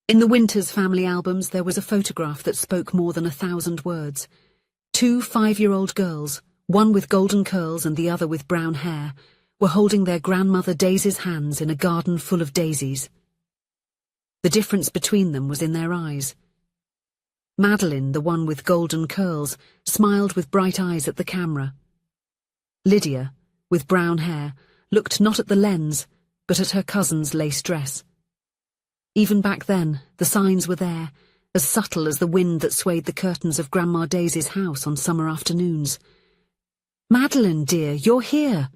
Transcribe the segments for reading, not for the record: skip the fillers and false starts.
In the Winters family albums, there was a photograph that spoke more than 1,000 words. 2 5-year-old girls, one with golden curls and the other with brown hair, were holding their grandmother Daisy's hands in a garden full of daisies. The difference between them was in their eyes. Madeline, the one with golden curls, smiled with bright eyes at the camera. Lydia, with brown hair, looked not at the lens, but at her cousin's lace dress. Even back then, the signs were there, as subtle as the wind that swayed the curtains of Grandma Daisy's house on summer afternoons. "Madeline, dear, you're here!"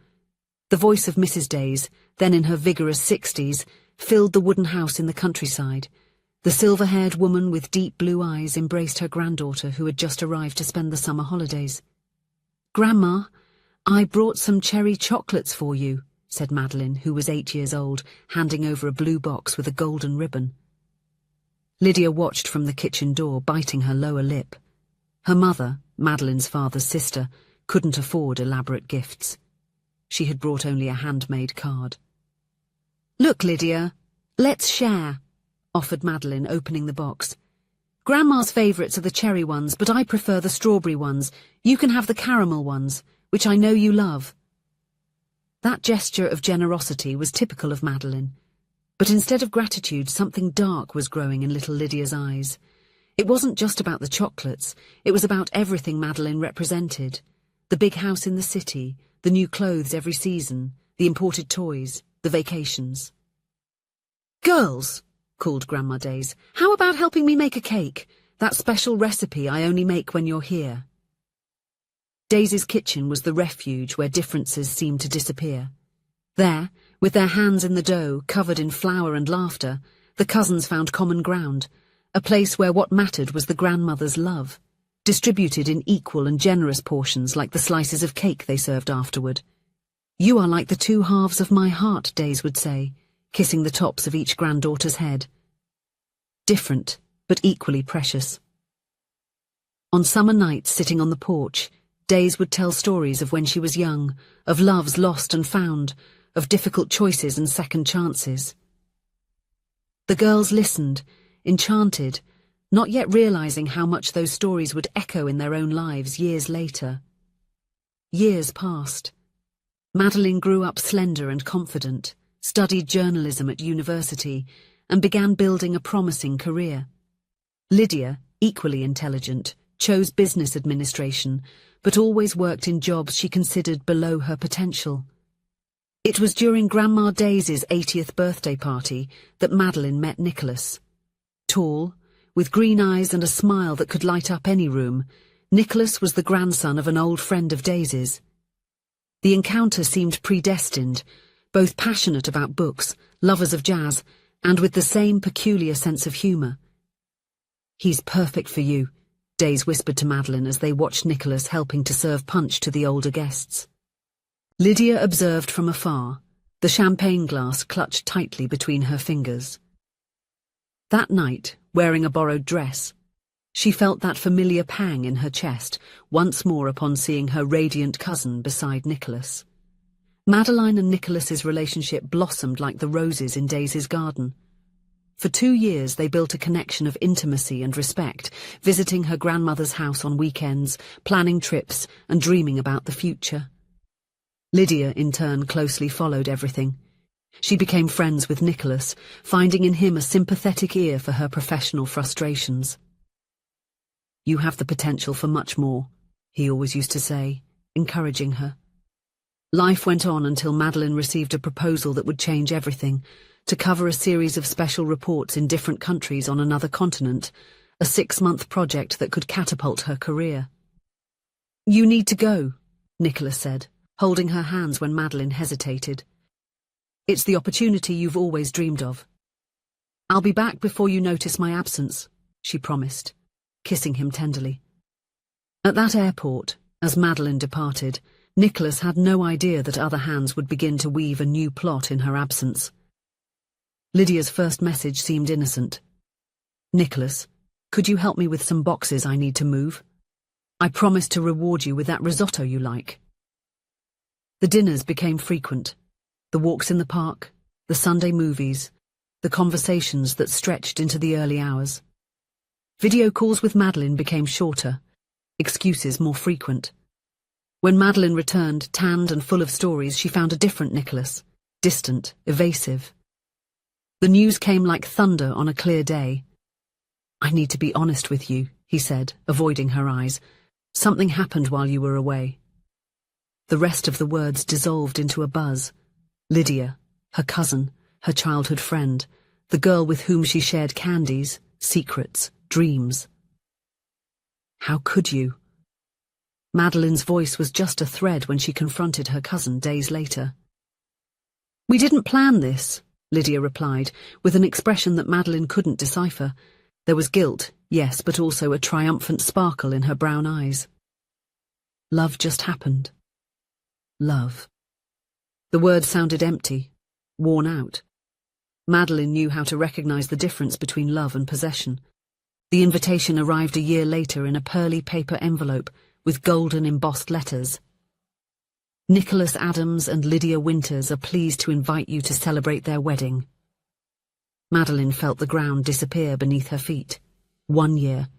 The voice of Mrs. Days, then in her vigorous 60s, filled the wooden house in the countryside. The silver-haired woman with deep blue eyes embraced her granddaughter who had just arrived to spend the summer holidays. "Grandma, I brought some cherry chocolates for you," said Madeline, who was 8 years old, handing over a blue box with a golden ribbon. Lydia watched from the kitchen door, biting her lower lip. Her mother, Madeline's father's sister, couldn't afford elaborate gifts. She had brought only a handmade card. "Look, Lydia, let's share," offered Madeline, opening the box. "Grandma's favourites are the cherry ones, but I prefer the strawberry ones. You can have the caramel ones, which I know you love." That gesture of generosity was typical of Madeline. But instead of gratitude, something dark was growing in little Lydia's eyes. It wasn't just about the chocolates, it was about everything Madeline represented. The big house in the city, the new clothes every season, the imported toys, the vacations. "Girls," called Grandma Days, "how about helping me make a cake? That special recipe I only make when you're here." Daisy's kitchen was the refuge where differences seemed to disappear. There, with their hands in the dough, covered in flour and laughter, the cousins found common ground, a place where what mattered was the grandmother's love, distributed in equal and generous portions like the slices of cake they served afterward. "You are like the 2 halves of my heart," Days would say, kissing the tops of each granddaughter's head. Different, but equally precious. On summer nights, sitting on the porch, Days would tell stories of when she was young, of loves lost and found, of difficult choices and second chances. The girls listened, enchanted, not yet realizing how much those stories would echo in their own lives years later. Years passed. Madeline grew up slender and confident, studied journalism at university, and began building a promising career. Lydia, equally intelligent, chose business administration, but always worked in jobs she considered below her potential. It was during Grandma Daisy's 80th birthday party that Madeline met Nicholas. Tall, with green eyes and a smile that could light up any room, Nicholas was the grandson of an old friend of Daisy's. The encounter seemed predestined, both passionate about books, lovers of jazz, and with the same peculiar sense of humour. "He's perfect for you," Days whispered to Madeline as they watched Nicholas helping to serve punch to the older guests. Lydia observed from afar, the champagne glass clutched tightly between her fingers. That night, wearing a borrowed dress, she felt that familiar pang in her chest once more upon seeing her radiant cousin beside Nicholas. Madeline and Nicholas's relationship blossomed like the roses in Daisy's garden. For 2 years they built a connection of intimacy and respect, visiting her grandmother's house on weekends, planning trips, and dreaming about the future. Lydia, in turn, closely followed everything. She became friends with Nicholas, finding in him a sympathetic ear for her professional frustrations. "You have the potential for much more," he always used to say, encouraging her. Life went on until Madeline received a proposal that would change everything, to cover a series of special reports in different countries on another continent, a 6-month project that could catapult her career. "You need to go," Nicholas said, holding her hands when Madeline hesitated. "It's the opportunity you've always dreamed of." "I'll be back before you notice my absence," she promised, kissing him tenderly. At that airport, as Madeline departed, Nicholas had no idea that other hands would begin to weave a new plot in her absence. Lydia's first message seemed innocent. "Nicholas, could you help me with some boxes I need to move? I promise to reward you with that risotto you like." The dinners became frequent, the walks in the park, the Sunday movies, the conversations that stretched into the early hours. Video calls with Madeline became shorter, excuses more frequent. When Madeline returned, tanned and full of stories, she found a different Nicholas, distant, evasive. The news came like thunder on a clear day. "I need to be honest with you," he said, avoiding her eyes. "Something happened while you were away." The rest of the words dissolved into a buzz. Lydia, her cousin, her childhood friend, the girl with whom she shared candies, secrets, dreams. How could you? Madeline's voice was just a thread when she confronted her cousin days later. "We didn't plan this," Lydia replied, with an expression that Madeline couldn't decipher. There was guilt, yes, but also a triumphant sparkle in her brown eyes. Love just happened. Love. The word sounded empty, worn out. Madeline knew how to recognize the difference between love and possession. The invitation arrived a year later in a pearly paper envelope with golden embossed letters. "Nicholas Adams and Lydia Winters are pleased to invite you to celebrate their wedding." Madeline felt the ground disappear beneath her feet. 1 year.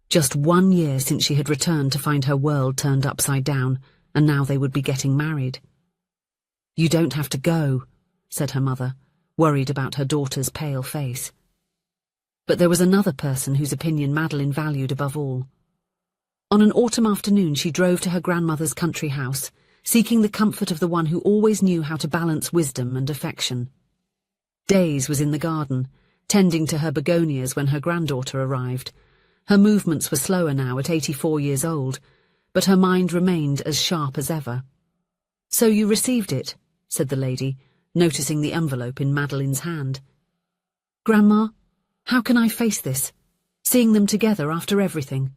Just 1 year since she had returned to find her world turned upside down, and now they would be getting married. "You don't have to go," said her mother, worried about her daughter's pale face. But there was another person whose opinion Madeline valued above all. On an autumn afternoon she drove to her grandmother's country house, seeking the comfort of the one who always knew how to balance wisdom and affection. Days was in the garden, tending to her begonias when her granddaughter arrived. Her movements were slower now at 84 years old, but her mind remained as sharp as ever. "So you received it," said the lady, noticing the envelope in Madeline's hand. "Grandma, how can I face this, seeing them together after everything?"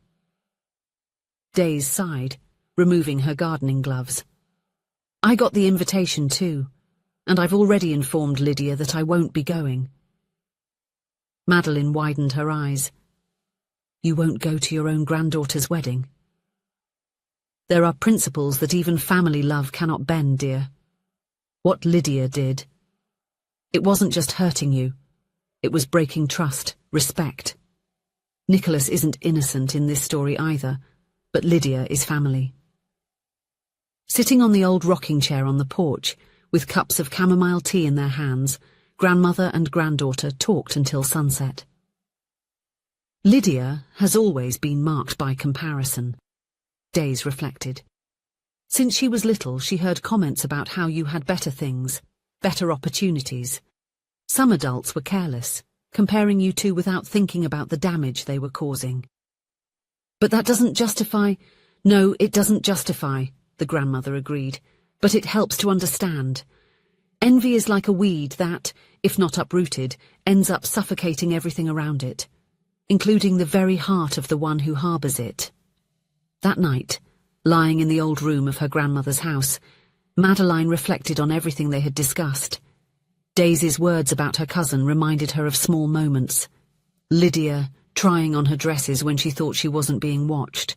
Days sighed, removing her gardening gloves. "I got the invitation too, and I've already informed Lydia that I won't be going." Madeline widened her eyes. "You won't go to your own granddaughter's wedding?" "There are principles that even family love cannot bend, dear. What Lydia did, it wasn't just hurting you. It was breaking trust, respect. Nicholas isn't innocent in this story either, but Lydia is family." Sitting on the old rocking chair on the porch, with cups of chamomile tea in their hands, grandmother and granddaughter talked until sunset. Lydia has always been marked by comparison, Days reflected. Since she was little, she heard comments about how you had better things, better opportunities. Some adults were careless, comparing you two without thinking about the damage they were causing. "But that doesn't justify—" "No, it doesn't justify," the grandmother agreed, "but it helps to understand. Envy is like a weed that, if not uprooted, ends up suffocating everything around it, including the very heart of the one who harbours it." That night, lying in the old room of her grandmother's house, Madeline reflected on everything they had discussed. Daisy's words about her cousin reminded her of small moments. Lydia trying on her dresses when she thought she wasn't being watched.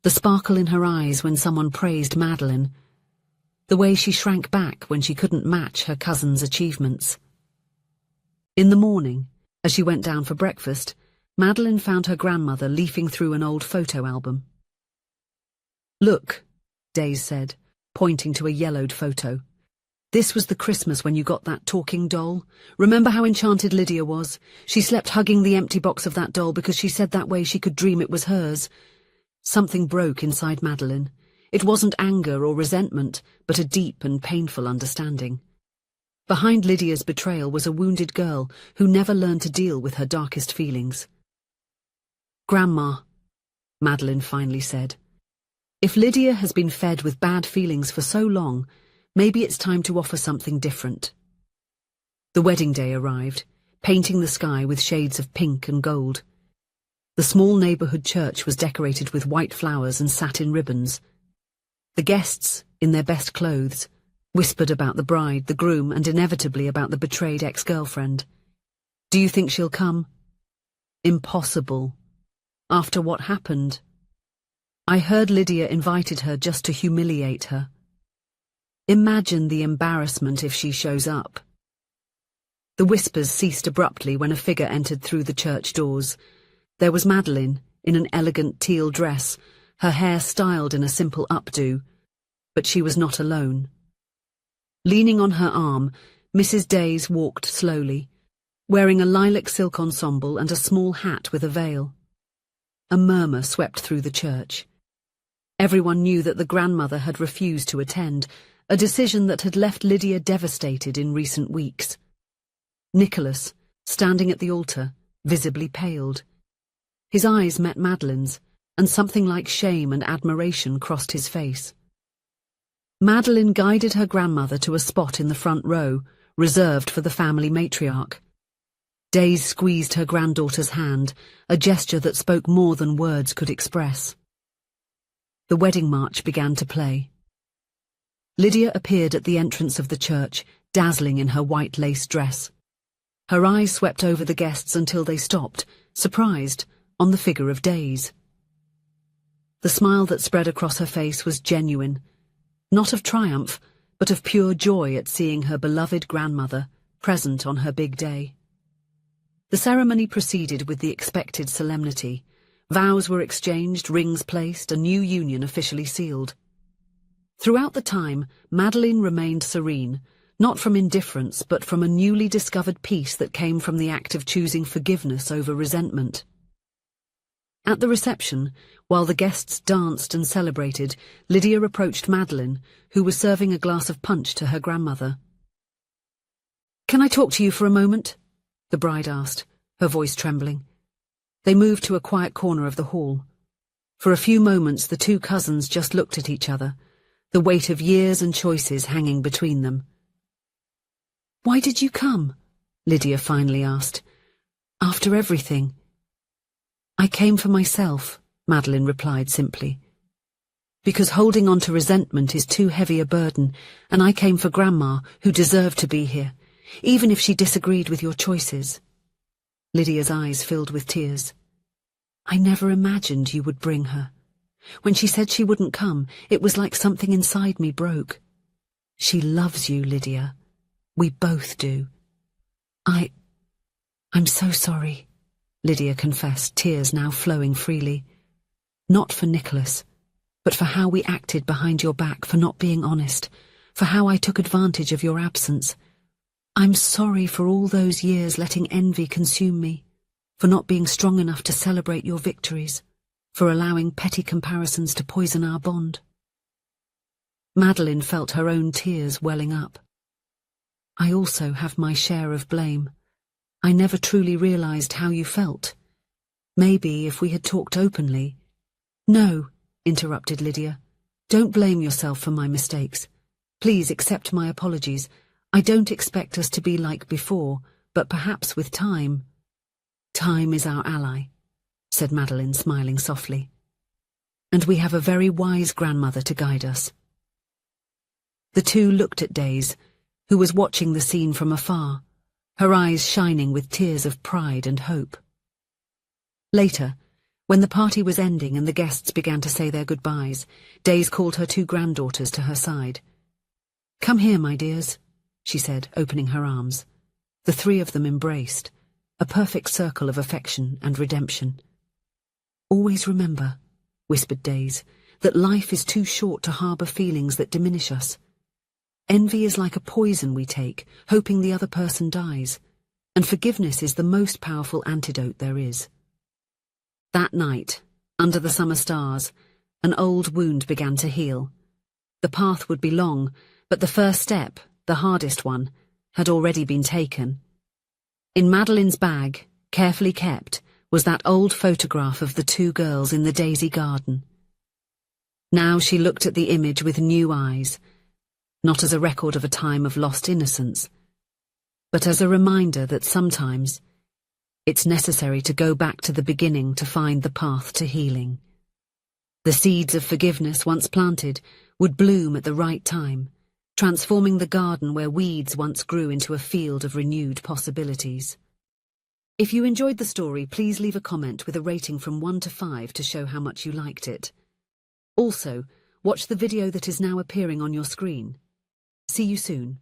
The sparkle in her eyes when someone praised Madeline. The way she shrank back when she couldn't match her cousin's achievements. In the morning, as she went down for breakfast, Madeline found her grandmother leafing through an old photo album. "Look," Days said, pointing to a yellowed photo. "This was the Christmas when you got that talking doll. Remember how enchanted Lydia was? She slept hugging the empty box of that doll because she said that way she could dream it was hers." Something broke inside Madeline. It wasn't anger or resentment, but a deep and painful understanding. Behind Lydia's betrayal was a wounded girl who never learned to deal with her darkest feelings. "Grandma," Madeline finally said, "if Lydia has been fed with bad feelings for so long, maybe it's time to offer something different." The wedding day arrived, painting the sky with shades of pink and gold. The small neighborhood church was decorated with white flowers and satin ribbons. The guests, in their best clothes, whispered about the bride, the groom, and inevitably about the betrayed ex-girlfriend. "Do you think she'll come?" "Impossible. After what happened. I heard Lydia invited her just to humiliate her. Imagine the embarrassment if she shows up." The whispers ceased abruptly when a figure entered through the church doors. There was Madeline, in an elegant teal dress, her hair styled in a simple updo, but she was not alone. Leaning on her arm, Mrs. Days walked slowly, wearing a lilac silk ensemble and a small hat with a veil. A murmur swept through the church. Everyone knew that the grandmother had refused to attend, a decision that had left Lydia devastated in recent weeks. Nicholas, standing at the altar, visibly paled. His eyes met Madeline's, and something like shame and admiration crossed his face. Madeline guided her grandmother to a spot in the front row, reserved for the family matriarch. Days squeezed her granddaughter's hand, a gesture that spoke more than words could express. The wedding march began to play. Lydia appeared at the entrance of the church, dazzling in her white lace dress. Her eyes swept over the guests until they stopped, surprised, on the figure of Days. The smile that spread across her face was genuine, not of triumph, but of pure joy at seeing her beloved grandmother present on her big day. The ceremony proceeded with the expected solemnity. Vows were exchanged, rings placed, a new union officially sealed. Throughout the time, Madeline remained serene, not from indifference but from a newly discovered peace that came from the act of choosing forgiveness over resentment. At the reception, while the guests danced and celebrated, Lydia approached Madeline, who was serving a glass of punch to her grandmother. "Can I talk to you for a moment?" the bride asked, her voice trembling. They moved to a quiet corner of the hall. For a few moments the two cousins just looked at each other, the weight of years and choices hanging between them. "Why did you come?" Lydia finally asked. "After everything." "I came for myself," Madeline replied simply. "Because holding on to resentment is too heavy a burden, and I came for Grandma, who deserved to be here, even if she disagreed with your choices." Lydia's eyes filled with tears. "I never imagined you would bring her. When she said she wouldn't come, it was like something inside me broke. She loves you, Lydia. We both do. I'm so sorry," Lydia confessed, tears now flowing freely. "Not for Nicholas, but for how we acted behind your back, for not being honest, for how I took advantage of your absence. I'm sorry for all those years letting envy consume me, for not being strong enough to celebrate your victories, for allowing petty comparisons to poison our bond." Madeline felt her own tears welling up. "I also have my share of blame. I never truly realized how you felt. Maybe if we had talked openly—" "No," interrupted Lydia. "Don't blame yourself for my mistakes. Please accept my apologies. I don't expect us to be like before, but perhaps with time—" "Time is our ally," said Madeline, smiling softly. "And we have a very wise grandmother to guide us." The two looked at Days, who was watching the scene from afar, her eyes shining with tears of pride and hope. Later, when the party was ending and the guests began to say their goodbyes, Days called her two granddaughters to her side. "Come here, my dears," she said, opening her arms. The three of them embraced, a perfect circle of affection and redemption. "Always remember," whispered Days, "that life is too short to harbour feelings that diminish us. Envy is like a poison we take, hoping the other person dies, and forgiveness is the most powerful antidote there is." That night, under the summer stars, an old wound began to heal. The path would be long, but the first step, the hardest one, had already been taken. In Madeline's bag, carefully kept, was that old photograph of the two girls in the daisy garden. Now she looked at the image with new eyes, not as a record of a time of lost innocence, but as a reminder that sometimes it's necessary to go back to the beginning to find the path to healing. The seeds of forgiveness, once planted, would bloom at the right time, transforming the garden where weeds once grew into a field of renewed possibilities. If you enjoyed the story, please leave a comment with a rating from 1 to 5 to show how much you liked it. Also, watch the video that is now appearing on your screen. See you soon.